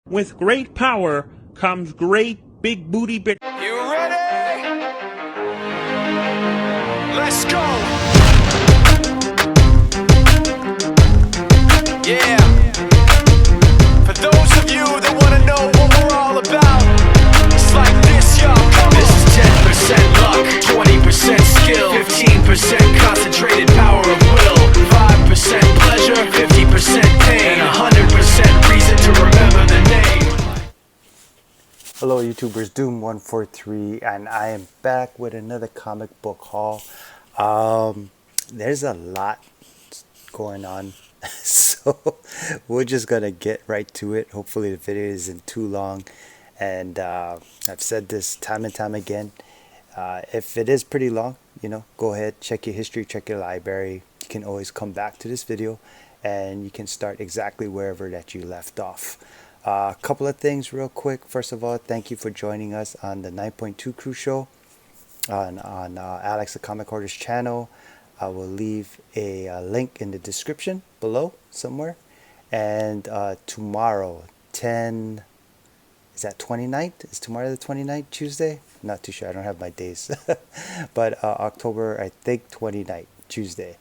With great power comes great big booty bitch. You ready? Let's go! Yeah! For those of you that want to know what we're all about, it's like this, y'all. This is 10% luck, 20% skill, 15% concentrated power of will, 5% pleasure, 50% pain, and 100% reason to remember the name. Hello YouTubers, Doom143, and I am back with another comic book haul. There's a lot going on, so we're just gonna get right to it. Hopefully the video isn't too long, and I've said this time and time again. If it is pretty long, go ahead, check your history, check your library. You can always come back to this video and you can start exactly wherever that you left off. A couple of things real quick. First of all, thank you for joining us on the 9.2 Crew Show on Alex the Comic Hoarder's channel. I will leave a link in the description below somewhere. And tomorrow, is that 29th? Is tomorrow the 29th, Tuesday? I'm not too sure. I don't have my days. But October, I think 29th, Tuesday.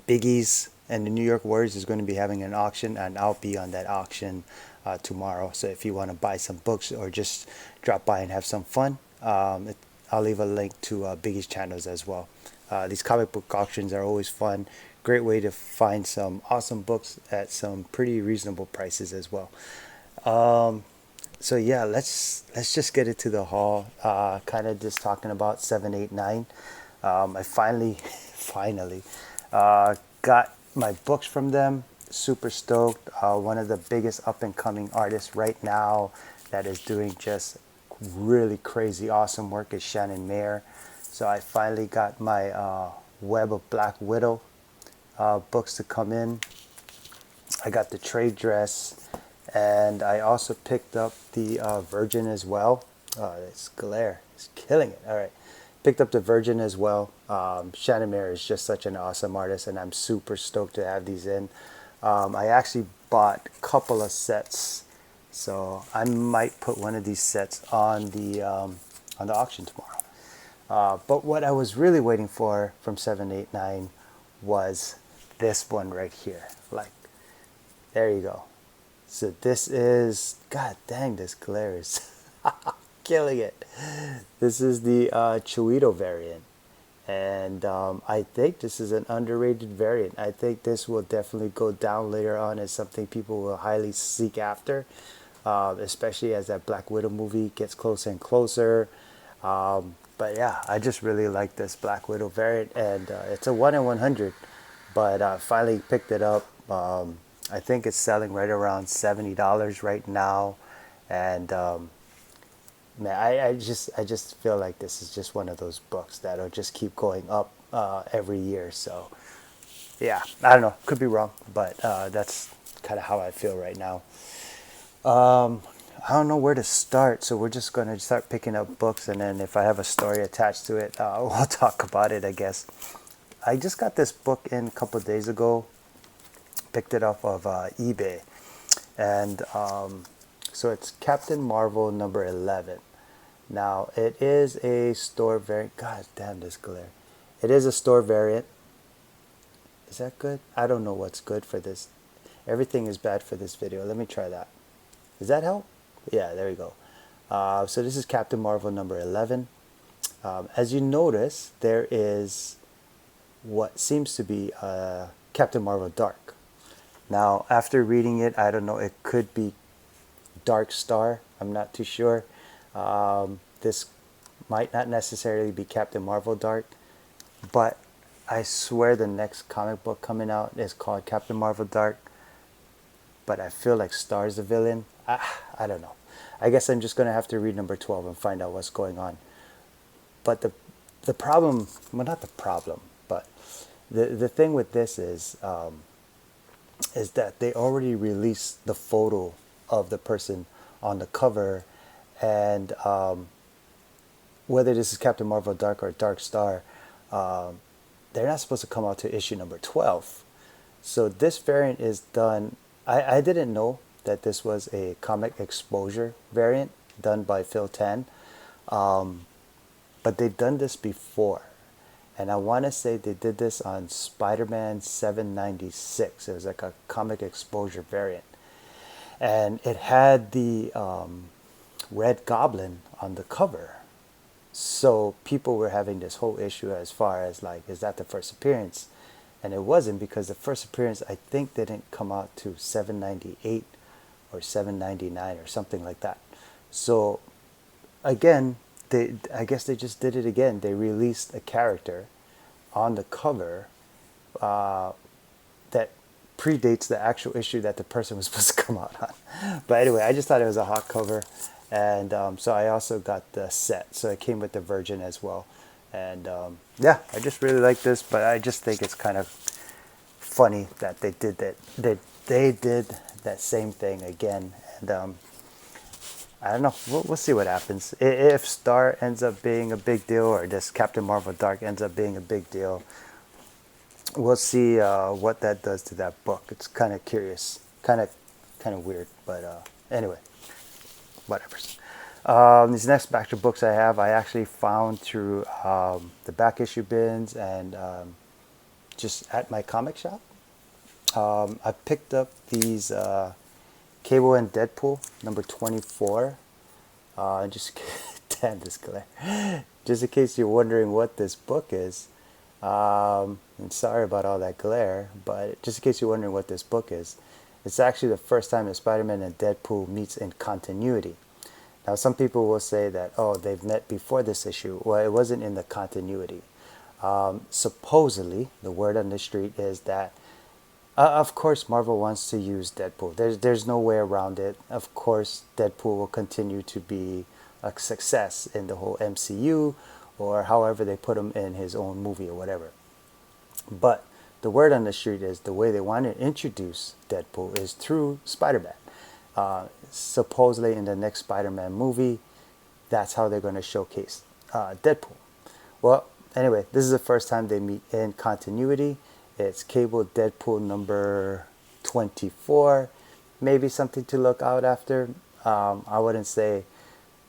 Bigeez and the New York Warriors is going to be having an auction, and I'll be on that auction tomorrow. So if you want to buy some books or just drop by and have some fun, I'll leave a link to Bigeez channels as well. These comic book auctions are always fun. Great way to find some awesome books at some pretty reasonable prices as well. So yeah, let's just get into the haul. Kind of just talking about 789. I finally got my books from them. Super stoked. One of the biggest up and coming artists right now that is doing just really crazy awesome work is Shannon Mayer. So I finally got my Web of Black Widow books to come in. I got the trade dress, and I also picked up the Virgin as well. This glare is killing it. All right. Picked up the Virgin as well. Shannon Mayer is just such an awesome artist, and I'm super stoked to have these in. I actually bought a couple of sets, so I might put one of these sets on the auction tomorrow. But what I was really waiting for from 789 was this one right here. Like, there you go. So this is, god dang, this glare is killing it. This is the Chiwetel variant, and I think this is an underrated variant. I think this will definitely go down later on as something people will highly seek after, especially as that Black Widow movie gets closer and closer. But yeah, I just really like this Black Widow variant, and it's a 1 in 100, but I finally picked it up. I think it's selling right around $70 right now, and man, I just feel like this is just one of those books that'll just keep going up every year. So yeah, I don't know, could be wrong, but that's kind of how I feel right now. I don't know where to start, so we're just going to start picking up books, and then if I have a story attached to it, we'll talk about it, I guess. I just got this book in a couple of days ago, picked it off of eBay, and so it's Captain Marvel number 11. Now, it is a store variant. God damn, this glare. It is a store variant. Is that good? I don't know what's good for this. Everything is bad for this video. Let me try that. Does that help? Yeah, there we go. So this is Captain Marvel number 11. As you notice, there is what seems to be Captain Marvel Dark. Now, after reading it, I don't know, it could be Dark Star. I'm not too sure. This might not necessarily be Captain Marvel Dark, but I swear the next comic book coming out is called Captain Marvel Dark, but I feel like Star's the villain. I don't know. I guess I'm just going to have to read number 12 and find out what's going on. But the problem, well, not the problem, but the thing with this is that they already released the photo of the person on the cover, and whether this is Captain Marvel Dark or Dark Star, they're not supposed to come out to issue number 12. So this variant is done. I didn't know that this was a comic exposure variant done by Phil Tan. But they've done this before. And I want to say they did this on Spider-Man 796. It was like a comic exposure variant. And it had the Red Goblin on the cover. So people were having this whole issue as far as like, is that the first appearance? And it wasn't, because the first appearance I think didn't come out to 798 or 799 or something like that. So again, I guess they just did it again. They released a character on the cover that predates the actual issue that the person was supposed to come out on. But anyway, I just thought it was a hot cover. And so I also got the set. So it came with the Virgin as well. And yeah, I just really like this. But I just think it's kind of funny that they did that. They did that same thing again. And I don't know. We'll see what happens. If Star ends up being a big deal, or this Captain Marvel Dark ends up being a big deal, we'll see what that does to that book. It's kind of curious, kind of weird. But anyway, whatever. These next batch of books I actually found through the back issue bins and just at my comic shop. I picked up these Cable and Deadpool number 24. Just damn this glare. Just in case you're wondering what this book is. And sorry about all that glare, but just in case you're wondering what this book is, it's actually the first time that Spider-Man and Deadpool meets in continuity. Now, some people will say that, oh, they've met before this issue. Well, it wasn't in the continuity. Supposedly, the word on the street is that of course, Marvel wants to use Deadpool. There's no way around it. Of course, Deadpool will continue to be a success in the whole MCU, or however they put him in his own movie or whatever. But the word on the street is the way they want to introduce Deadpool is through Spider-Man. Supposedly, in the next Spider-Man movie, that's how they're going to showcase Deadpool. Well, anyway, this is the first time they meet in continuity. It's Cable Deadpool number 24. Maybe something to look out after. I wouldn't say,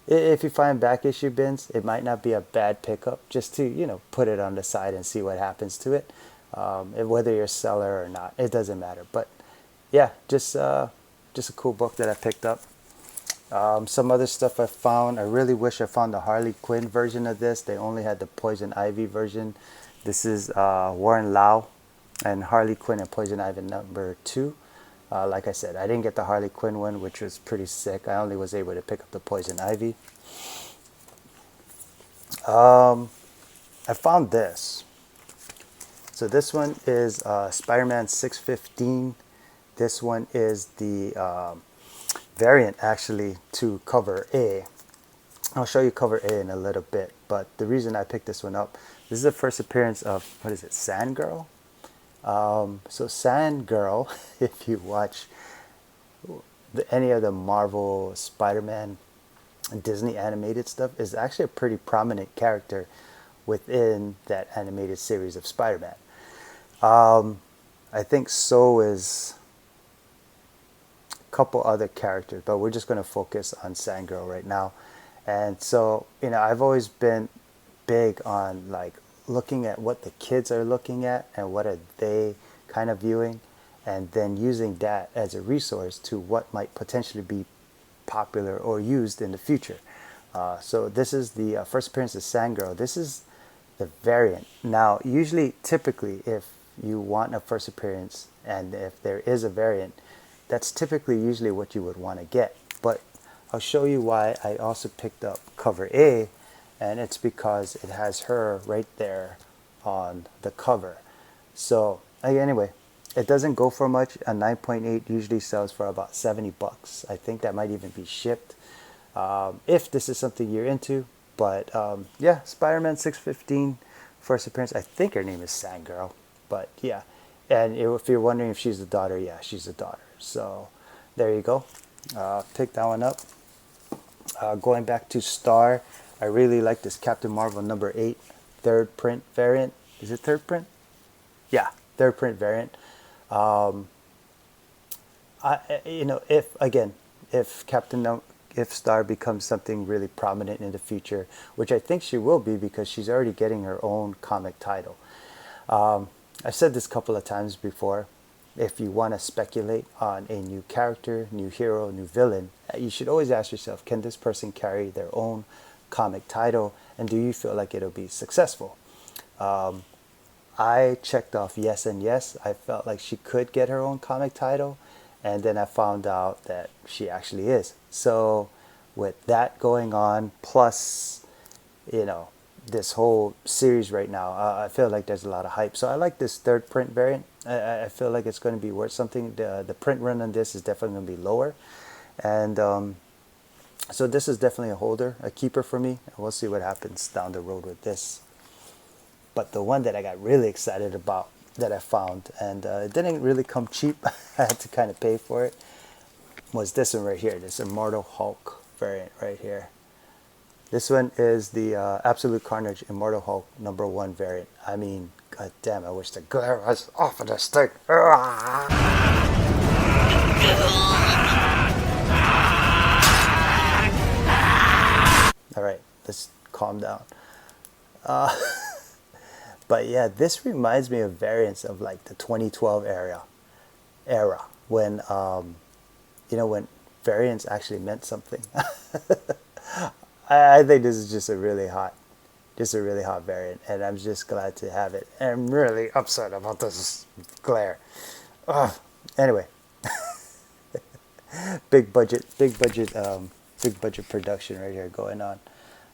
if you find back issue bins, it might not be a bad pickup, just to, you know, put it on the side and see what happens to it. Whether you're a seller or not, it doesn't matter. But yeah, just a cool book that I picked up. Some other stuff I found. I really wish I found the Harley Quinn version of this. They only had the Poison Ivy version. This is Warren Lau and Harley Quinn and Poison Ivy number 2. Like I said, I didn't get the Harley Quinn one, which was pretty sick. I only was able to pick up the Poison Ivy. I found this. So this one is Spider-Man 615. This one is the variant actually to cover A. I'll show you cover A in a little bit, but the reason I picked this one up, this is the first appearance of, what is it, Sand Girl? So Sand Girl, if you watch any of the Marvel, Spider-Man, Disney animated stuff, is actually a pretty prominent character within that animated series of Spider-Man. I think so is a couple other characters, but we're just going to focus on Sand Girl right now. And so, you know, I've always been big on like looking at what the kids are looking at and what are they kind of viewing, and then using that as a resource to what might potentially be popular or used in the future. So this is the first appearance of Sand Girl. This is the variant. Now, usually, typically, if you want a first appearance and if there is a variant, that's typically usually what you would want to get. But I'll show you why I also picked up cover A, and it's because it has her right there on the cover. So anyway, it doesn't go for much. A 9.8 usually sells for about $70. I think that might even be shipped if this is something you're into. But yeah, Spider-Man 615 first appearance. I think her name is Sand Girl, but yeah. And if you're wondering if she's the daughter, yeah, she's the daughter. So there you go. Pick that one up. Going back to Star, I really like this Captain Marvel number 8 third print variant. Is it third print? Yeah, third print variant. I You know, if if Star becomes something really prominent in the future, which I think she will be because she's already getting her own comic title. I've said this a couple of times before. If you want to speculate on a new character, new hero, new villain, you should always ask yourself, can this person carry their own comic title, and do you feel like it'll be successful? I checked off yes and yes. I felt like she could get her own comic title, and then I found out that she actually is. So with that going on, plus, you know, this whole series right now, I feel like there's a lot of hype. So I like this third print variant. I feel like it's going to be worth something. The print run on this is definitely going to be lower. And so this is definitely a holder, a keeper for me. We'll see what happens down the road with this. But the one that I got really excited about that I found, and it didn't really come cheap, I had to kind of pay for it, was this one right here, this Immortal Hulk variant right here. This one is the Absolute Carnage Immortal Hulk #1 variant. I mean, god damn, I wish the glare was off of this thing. Alright, let's calm down. But yeah, this reminds me of variants of like the 2012 era when you know, when variants actually meant something. I think this is just a really hot variant, and I'm just glad to have it. And I'm really upset about this glare. Ugh. Anyway, big budget production right here going on.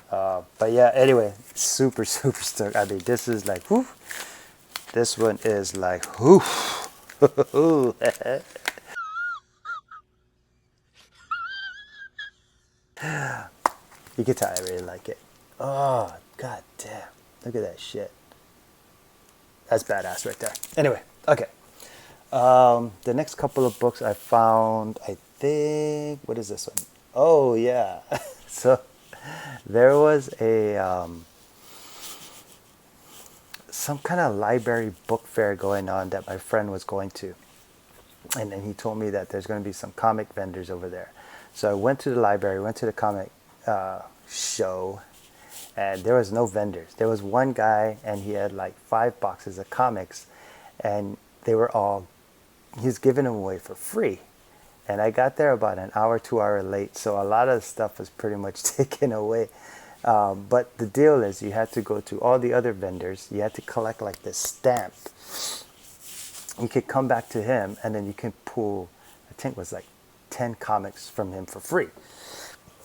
But yeah, anyway, super stoked. I mean, this is like, whew. This one is like, whew. You can tell I really like it. Oh, god damn. Look at that shit. That's badass right there. Anyway, okay. The next couple of books I found, I think, what is this one? Oh, yeah. So, there was a, some kind of library book fair going on that my friend was going to. And then he told me that there's going to be some comic vendors over there. So I went to the library, went to the comic show, and there was no vendors. There was one guy, and he had like 5 boxes of comics, and they were all, he's giving them away for free. And I got there about an hour, 2 hour late, so a lot of the stuff was pretty much taken away. But the deal is, you had to go to all the other vendors. You had to collect like this stamp. You could come back to him, and then you can pull, I think it was like 10 comics from him for free.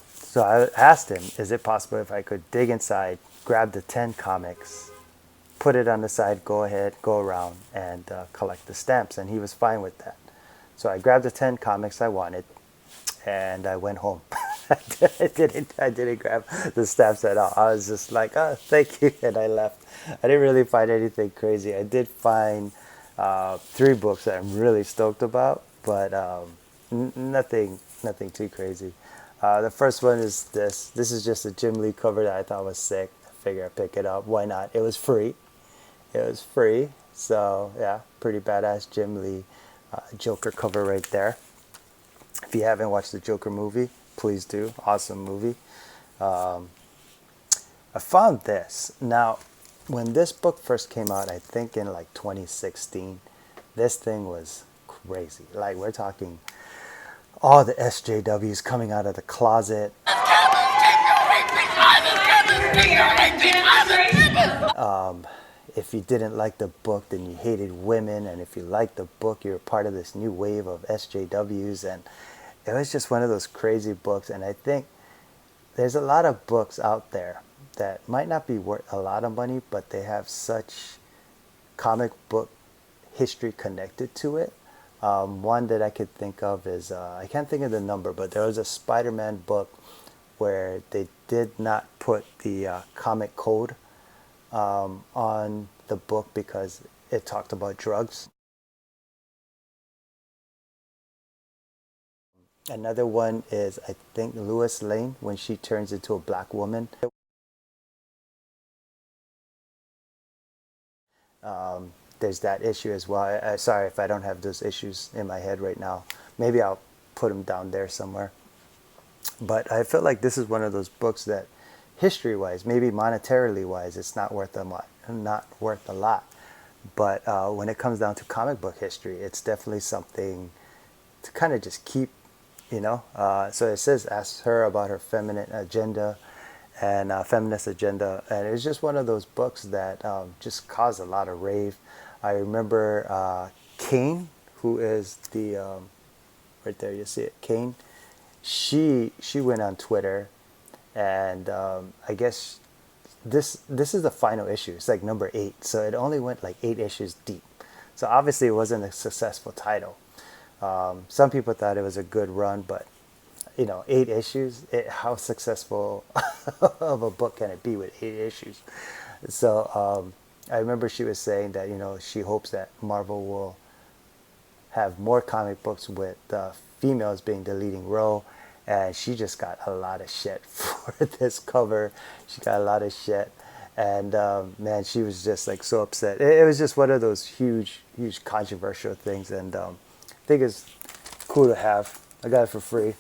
So I asked him, is it possible if I could dig inside, grab the 10 comics, put it on the side, go ahead, go around, and collect the stamps? And he was fine with that. So I grabbed the 10 comics I wanted, and I went home. I didn't grab the stamps at all. I was just like, oh, thank you, and I left. I didn't really find anything crazy. I did find 3 books that I'm really stoked about, but nothing too crazy. The first one is this. This is just a Jim Lee cover that I thought was sick. I figured I'd pick it up. Why not? It was free. So yeah, pretty badass Jim Lee Joker cover right there. If you haven't watched the Joker movie, please do. Awesome movie. I found this. Now, when this book first came out, I think in like 2016, this thing was crazy. Like, we're talking all the SJWs coming out of the closet. If you didn't like the book, then you hated women, and if you liked the book, you're part of this new wave of SJWs. And it was just one of those crazy books. And I think there's a lot of books out there that might not be worth a lot of money, but they have such comic book history connected to it. One that I could think of is, I can't think of the number, but there was a Spider-Man book where they did not put the comic code on the book because it talked about drugs. Another one is, I think, Lois Lane, when she turns into a black woman. There's that issue as well. Sorry if I don't have those issues in my head right now. Maybe I'll put them down there somewhere. But I feel like this is one of those books that, history-wise, maybe monetarily wise, it's not worth a lot, But when it comes down to comic book history, it's definitely something to kind of just keep, So it says, ask her about her feminine agenda and feminist agenda, and it's just one of those books that just caused a lot of rave. I remember Kane, who is the right there, you see it, Kane. She went on Twitter, and I guess this is the final issue. It's like number 8, so it only went like 8 issues deep. So obviously it wasn't a successful title. Some people thought it was a good run, but 8 issues. How successful of a book can it be with 8 issues? So I remember she was saying that she hopes that Marvel will have more comic books with females being the leading role, and she just got a lot of shit for this cover. She got a lot of shit, and man, she was just like so upset. It was just one of those huge controversial things, and I think it's cool to have. I got it for free.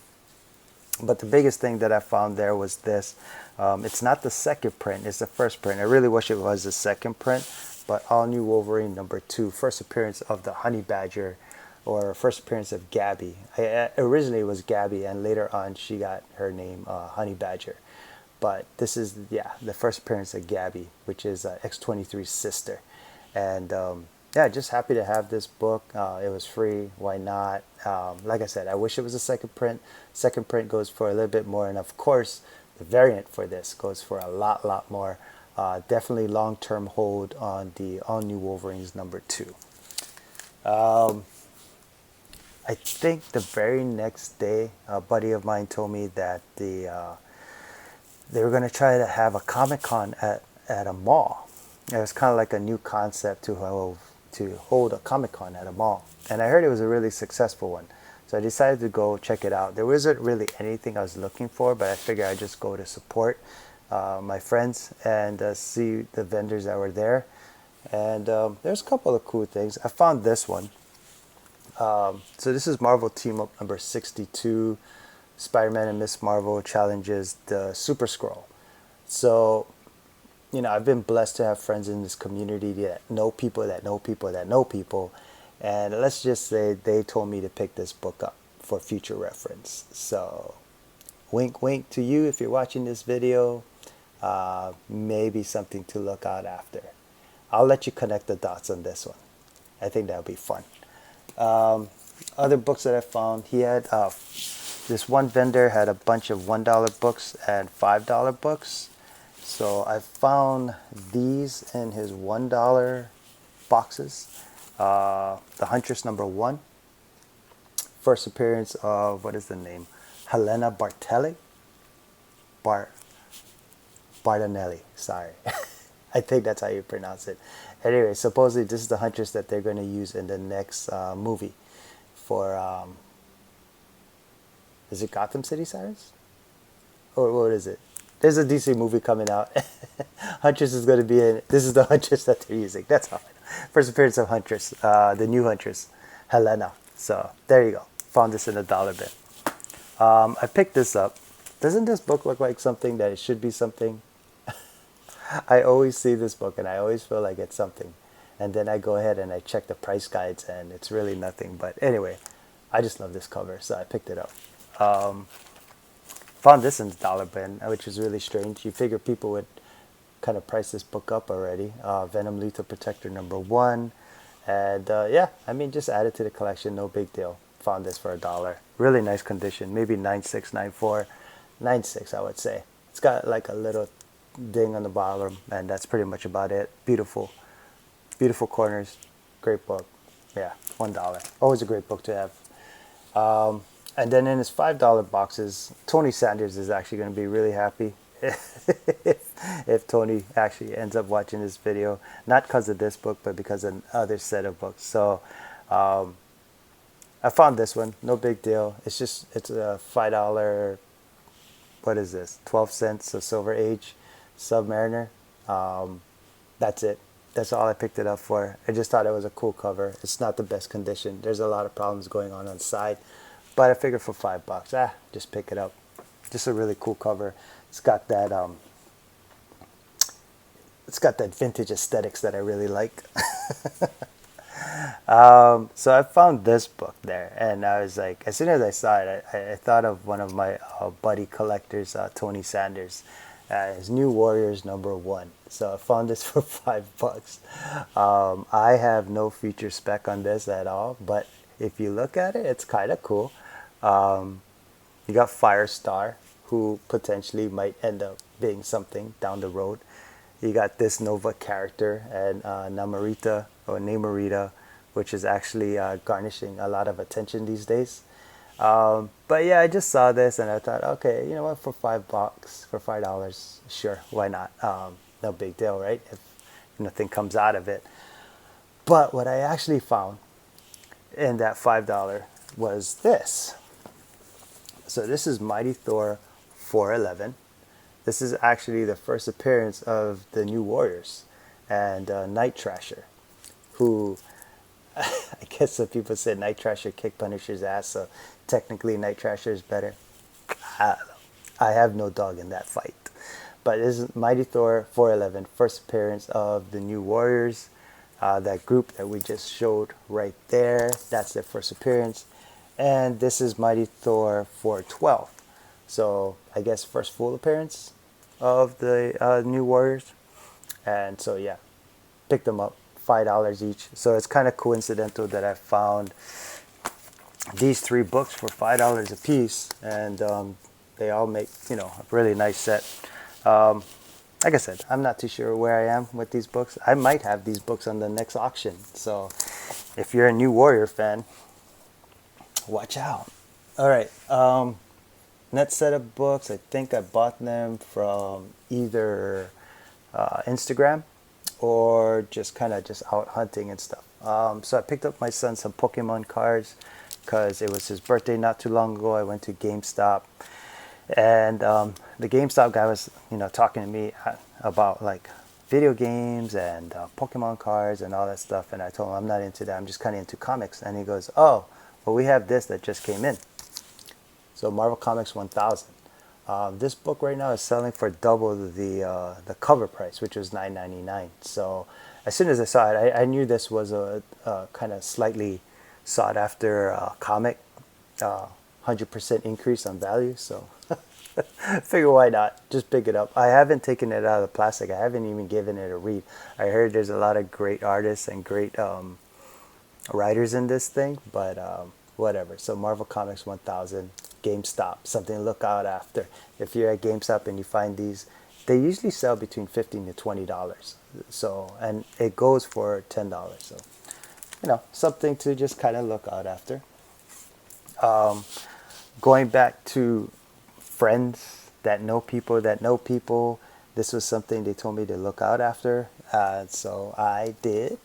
But the biggest thing that I found there was this. It's not the second print, it's the first print. I really wish it was the second print, but All New Wolverine number 2, first appearance of the Honey Badger, or first appearance of Gabby. Originally it was Gabby, and later on she got her name Honey Badger. But this is, the first appearance of Gabby, which is X-23's sister. And just happy to have this book. It was free. Why not? Like I said, I wish it was a second print. Second print goes for a little bit more, and of course, the variant for this goes for a lot more. Definitely long-term hold on the All New Wolverines number 2. I think the very next day, a buddy of mine told me that they were going to try to have a Comic-Con at a mall. It was kind of like a new concept to hold a Comic-Con at a mall. And I heard it was a really successful one. So I decided to go check it out. There wasn't really anything I was looking for, but I figured I'd just go to support my friends and see the vendors that were there. And there's a couple of cool things. I found this one. So this is Marvel Team Up number 62. Spider-Man and Miss Marvel challenges the Super Skrull. So, I've been blessed to have friends in this community that know people that know people that know people. And let's just say they told me to pick this book up for future reference. So, wink wink to you if you're watching this video. Maybe something to look out after. I'll let you connect the dots on this one. I think that'll be fun. Other books that I found, he had this one vendor had a bunch of $1 books and $5 books. So I found these in his $1 boxes. The Huntress number 1, first appearance of, what is the name, Helena Bartonelli, sorry. I think that's how you pronounce it. Anyway, supposedly this is the Huntress that they're going to use in the next movie for, is it Gotham City Sirens? Or what is it? There's a DC movie coming out. Huntress is going to be in, this is the Huntress that they're using. That's all I know. First appearance of Huntress, the new Huntress, Helena. So there you go. Found this in a dollar bin. I picked this up. Doesn't this book look like something that it should be something? I always see this book and I always feel like it's something. And then I go ahead and I check the price guides and it's really nothing. But anyway, I just love this cover, so I picked it up. Found this in the dollar bin, which is really strange. You figure people would kind of price this book up already. Venom Lethal Protector number 1. And just add it to the collection, no big deal. Found this for $1. Really nice condition, maybe 9.6, 9.4, 9.6 I would say. It's got like a little ding on the bottom, and that's pretty much about it. Beautiful corners, great book. Yeah, $1. Always a great book to have. And then in his $5 boxes, Tony Sanders is actually going to be really happy if Tony actually ends up watching this video. Not because of this book, but because of another set of books. So I found this one, no big deal. It's a $5, what is this, 12 cents, a Silver Age Submariner. That's it. That's all I picked it up for. I just thought it was a cool cover. It's not the best condition. There's a lot of problems going on the side, but I figured for $5, just pick it up. Just a really cool cover. It's got that vintage aesthetics that I really like. So I found this book there, and I was like, as soon as I saw it, I thought of one of my buddy collectors, Tony Sanders, his New Warriors #1. So I found this for $5. I have no feature spec on this at all, but if you look at it, it's kind of cool. You got Firestar, who potentially might end up being something down the road. You got this Nova character, and Namorita, which is actually garnishing a lot of attention these days. But yeah, I just saw this and I thought, okay, you know what, for $5, for $5, sure, why not? No big deal, right? If nothing comes out of it. But what I actually found in that $5 was this. So this is Mighty Thor 411. This is actually the first appearance of the New Warriors and Night Thrasher, who I guess some people said Night Thrasher kicked Punisher's ass, so technically Night Thrasher is better. I don't know. I have no dog in that fight. But this is Mighty Thor 411, first appearance of the New Warriors, that group that we just showed right there. That's their first appearance. And this is Mighty Thor 412. So I guess first full appearance of the New Warriors. And so yeah, picked them up, $5 each. So it's kind of coincidental that I found these 3 books for $5 a piece, and they all make, you know, a really nice set. Like I said, I'm not too sure where I am with these books. I might have these books on the next auction. So if you're a New Warrior fan, watch out. All right. Next set of books, I think I bought them from either Instagram or just kind of just out hunting and stuff. So I picked up my son some Pokemon cards because it was his birthday not too long ago. I went to GameStop, and the GameStop guy was, you know, talking to me about like video games and Pokemon cards and all that stuff. And I told him I'm not into that. I'm just kind of into comics. And he goes, "Oh, well, we have this that just came in." So Marvel Comics 1000. This book right now is selling for double the cover price, which was $9.99. So as soon as I saw it, I knew this was a kind of slightly sought after comic, 100% increase on value. So figure why not? Just pick it up. I haven't taken it out of the plastic. I haven't even given it a read. I heard there's a lot of great artists and great writers in this thing, but whatever. So Marvel Comics 1000. GameStop, something to look out after. If you're at GameStop and you find these, they usually sell between $15 to $20. So, and it goes for $10. So, you know, something to just kind of look out after. Going back to friends that know people that know people, this was something they told me to look out after. So I did.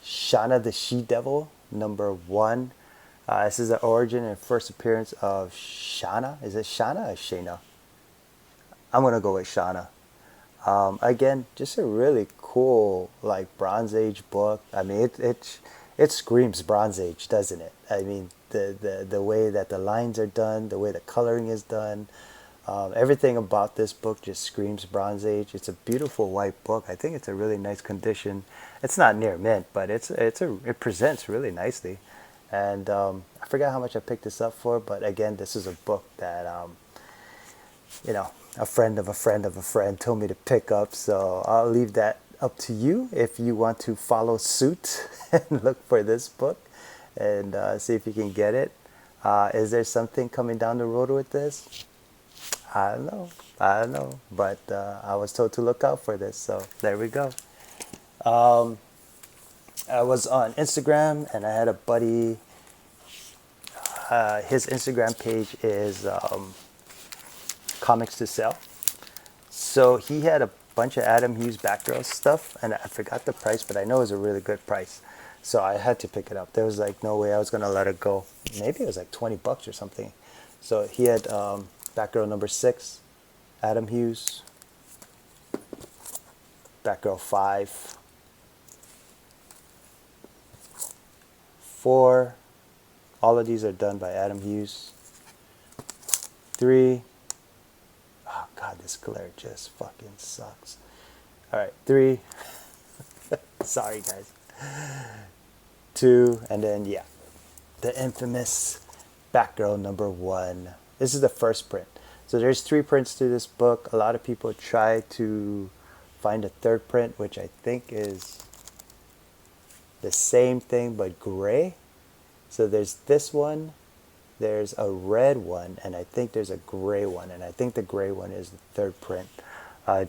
Shauna the She-Devil, #1. This is the origin and first appearance of Shauna. Is it Shauna or Shayna? I'm going to go with Shauna. Again, just a really cool, like, Bronze Age book. I mean, it screams Bronze Age, doesn't it? I mean, the way that the lines are done, the way the coloring is done, everything about this book just screams Bronze Age. It's a beautiful white book. I think it's a really nice condition. It's not near mint, but it presents really nicely. And I forgot how much I picked this up for, but again, this is a book that, you know, a friend of a friend of a friend told me to pick up. So I'll leave that up to you if you want to follow suit and look for this book and see if you can get it. Is there something coming down the road with this? I don't know. But I was told to look out for this, so there we go. I was on Instagram and I had a buddy, his Instagram page is Comics to Sell. So he had a bunch of Adam Hughes Batgirl stuff, and I forgot the price, but I know it was a really good price. So I had to pick it up. There was like no way I was going to let it go. Maybe it was like $20 or something. So he had Batgirl #6, Adam Hughes, Batgirl 5, 4, all of these are done by Adam Hughes. 3, oh god, this glare just fucking sucks. All right, 3, sorry guys. 2, and then yeah, the infamous Batgirl #1. This is the first print. So there's 3 prints to this book. A lot of people try to find a third print, which I think is the same thing but gray. So there's this one, there's a red one, and I think there's a gray one, and I think the gray one is the third print.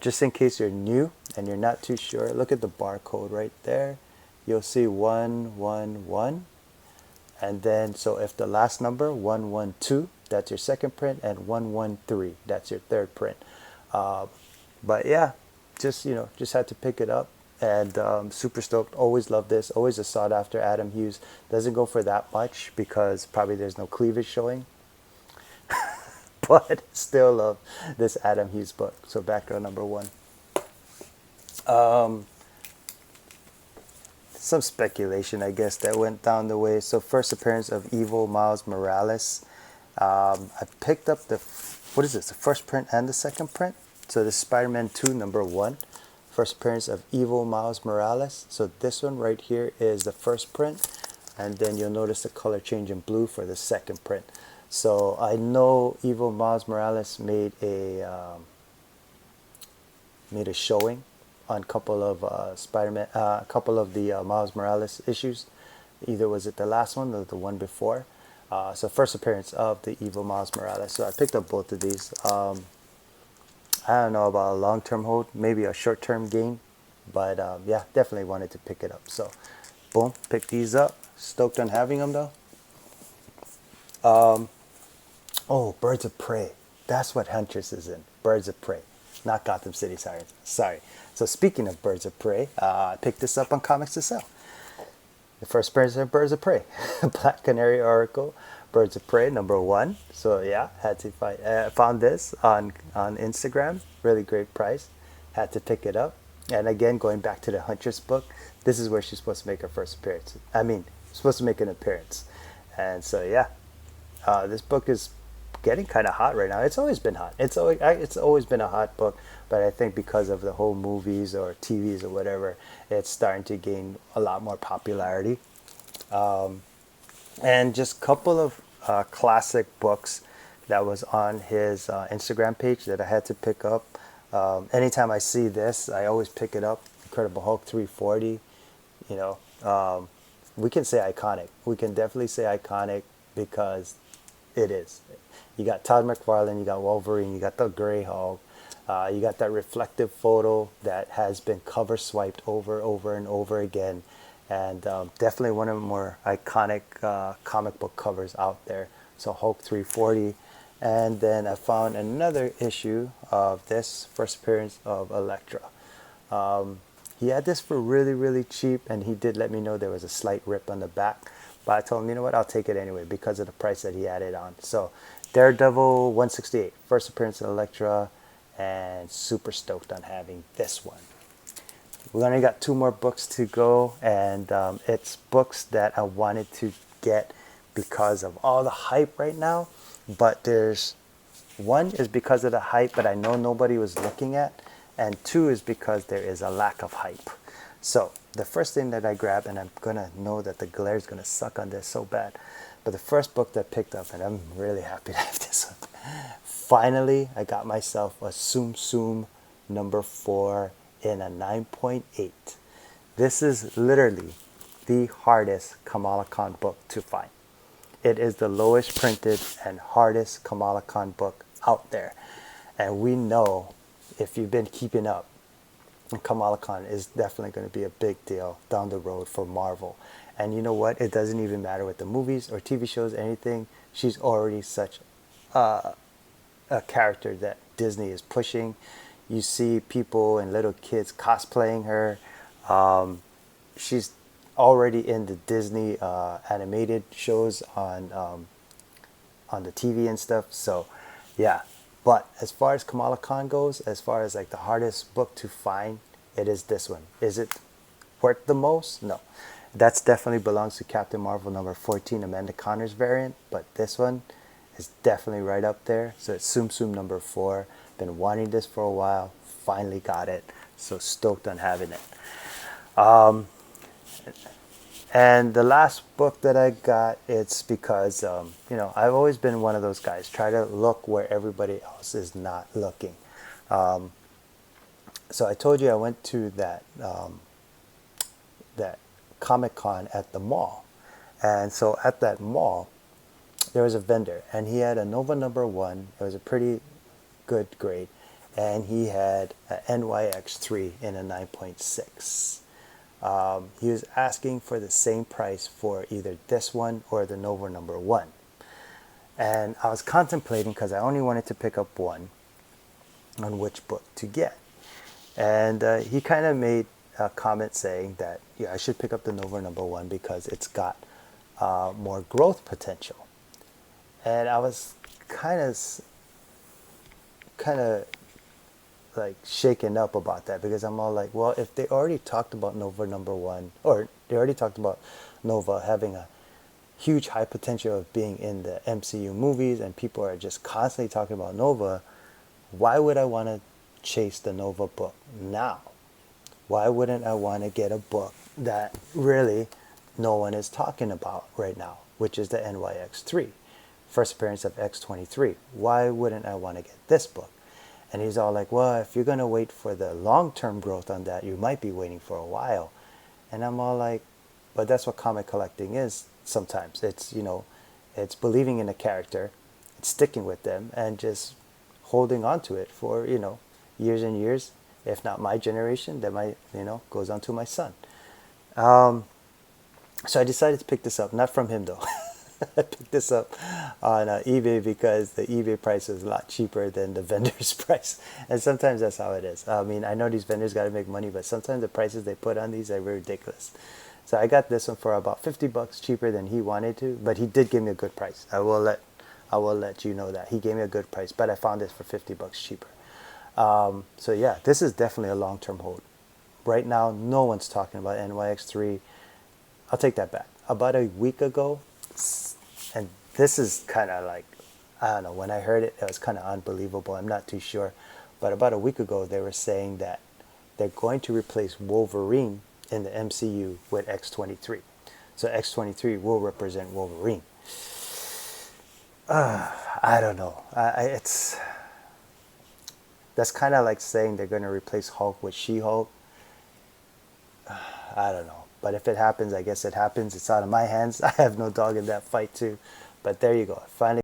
Just in case you're new and you're not too sure, look at the barcode right there. You'll see 111, and then so if the last number 112, that's your second print, and 113, that's your third print. But yeah, just had to pick it up, and super stoked. Always love this. Always a sought after Adam Hughes. Doesn't go for that much because probably there's no cleavage showing. But still love this Adam Hughes book. So Batgirl #1. Some speculation, I guess, that went down the way. So first appearance of evil Miles Morales. I picked up the first print and the second print. So this is Spider-Man 2 #1. First appearance of evil Miles Morales. So this one right here is the first print, and then you'll notice the color change in blue for the second print. So I know evil Miles Morales made a showing on a couple of the Miles Morales issues. Either was it the last one or the one before. So first appearance of the evil Miles Morales. So I picked up both of these. I don't know about a long-term hold, maybe a short-term gain, but yeah, definitely wanted to pick it up. So boom, pick these up. Stoked on having them though. Oh, Birds of Prey. That's what Huntress is in. Birds of Prey, not Gotham City Sirens. Sorry. So speaking of Birds of Prey, I picked this up on Comics to Sell. The first appearance of Birds of Prey, Black Canary Oracle, Birds of Prey #1. So yeah, had to find. Found this on Instagram. Really great price. Had to pick it up. And again, going back to the Huntress book, this is where she's supposed to make her first appearance. I mean, supposed to make an appearance. And so yeah, this book is getting kind of hot right now. It's always been hot. It's always been a hot book, but I think because of the whole movies or TVs or whatever, it's starting to gain a lot more popularity. And just a couple of classic books that was on his Instagram page that I had to pick up. Anytime I see this, I always pick it up. Incredible Hulk 340. We can say iconic. We can definitely say iconic because it is. You got Todd McFarlane, you got Wolverine, you got the Gray Hulk, you got that reflective photo that has been cover swiped over and over again, and definitely one of the more iconic comic book covers out there. So Hulk 340, and then I found another issue of this, first appearance of Elektra. He had this for really, really cheap, and he did let me know there was a slight rip on the back, but I told him, you know what, I'll take it anyway because of the price that he added on. So Daredevil 168, first appearance of Elektra, and super stoked on having this one. We only got 2 more books to go, and it's books that I wanted to get because of all the hype right now, but there's one is because of the hype, but I know nobody was looking at, and 2 is because there is a lack of hype. So the first thing that I grabbed, and I'm gonna know that the glare is gonna suck on this so bad, but the first book that I picked up, and I'm really happy to have this one. Finally, I got myself a Tsum Tsum #4 in a 9.8. This is literally the hardest Kamala Khan book to find. It is the lowest printed and hardest Kamala Khan book out there. And we know, if you've been keeping up, Kamala Khan is definitely going to be a big deal down the road for Marvel. And you know what? It doesn't even matter with the movies or TV shows, anything. She's already such a character that Disney is pushing. You see people and little kids cosplaying her. She's already in the Disney animated shows on the TV and stuff. So yeah. But as far as Kamala Khan goes, as far as like the hardest book to find, it is this one. Is it worth the most? No. That's definitely belongs to Captain Marvel number 14, Amanda Connor's variant, but this one is definitely right up there. So it's Tsum Tsum number 4. Been wanting this for a while, finally got it. So stoked on having it. And the last book that I got, it's because, I've always been one of those guys, try to look where everybody else is not looking. So I told you I went to that Comic Con at the mall. And so at that mall, there was a vendor, and he had a Nova number 1. It was a pretty good grade. And he had an NYX3 in a 9.6. He was asking for the same price for either this one or the Nova number 1. And I was contemplating, because I only wanted to pick up one, on which book to get. And he kind of made a comment saying that, yeah, I should pick up the Nova number 1 because it's got more growth potential. And I was kind of like shaken up about that, because I'm all like, well, if they already talked about Nova number 1, or they already talked about Nova having a huge high potential of being in the MCU movies, and people are just constantly talking about Nova, why would I want to chase the Nova book now? Why wouldn't I want to get a book that really no one is talking about right now, which is the NYX3, first appearance of X-23? Why wouldn't I want to get this book? And he's all like, well, if you're going to wait for the long-term growth on that, you might be waiting for a while. And I'm all like, but that's what comic collecting is sometimes. It's, it's believing in a character, it's sticking with them, and just holding on to it for, years and years. If not my generation, that might, goes on to my son. So I decided to pick this up, not from him though. I picked this up on eBay because the eBay price is a lot cheaper than the vendor's price. And sometimes that's how it is. I mean, I know these vendors got to make money, but sometimes the prices they put on these are ridiculous. So I got this one for about $50 cheaper than he wanted to, but he did give me a good price. I will let you know that. He gave me a good price, but I found this for $50 cheaper. So yeah, this is definitely a long-term hold. Right now, no one's talking about NYX3. I'll take that back. About a week ago, and this is kind of like, I don't know, when I heard it, it was kind of unbelievable. I'm not too sure. But about a week ago, they were saying that they're going to replace Wolverine in the MCU with X-23. So X-23 will represent Wolverine. I don't know. That's kind of like saying they're going to replace Hulk with She-Hulk. I don't know. But if it happens, I guess it happens. It's out of my hands. I have no dog in that fight too. But there you go. Finally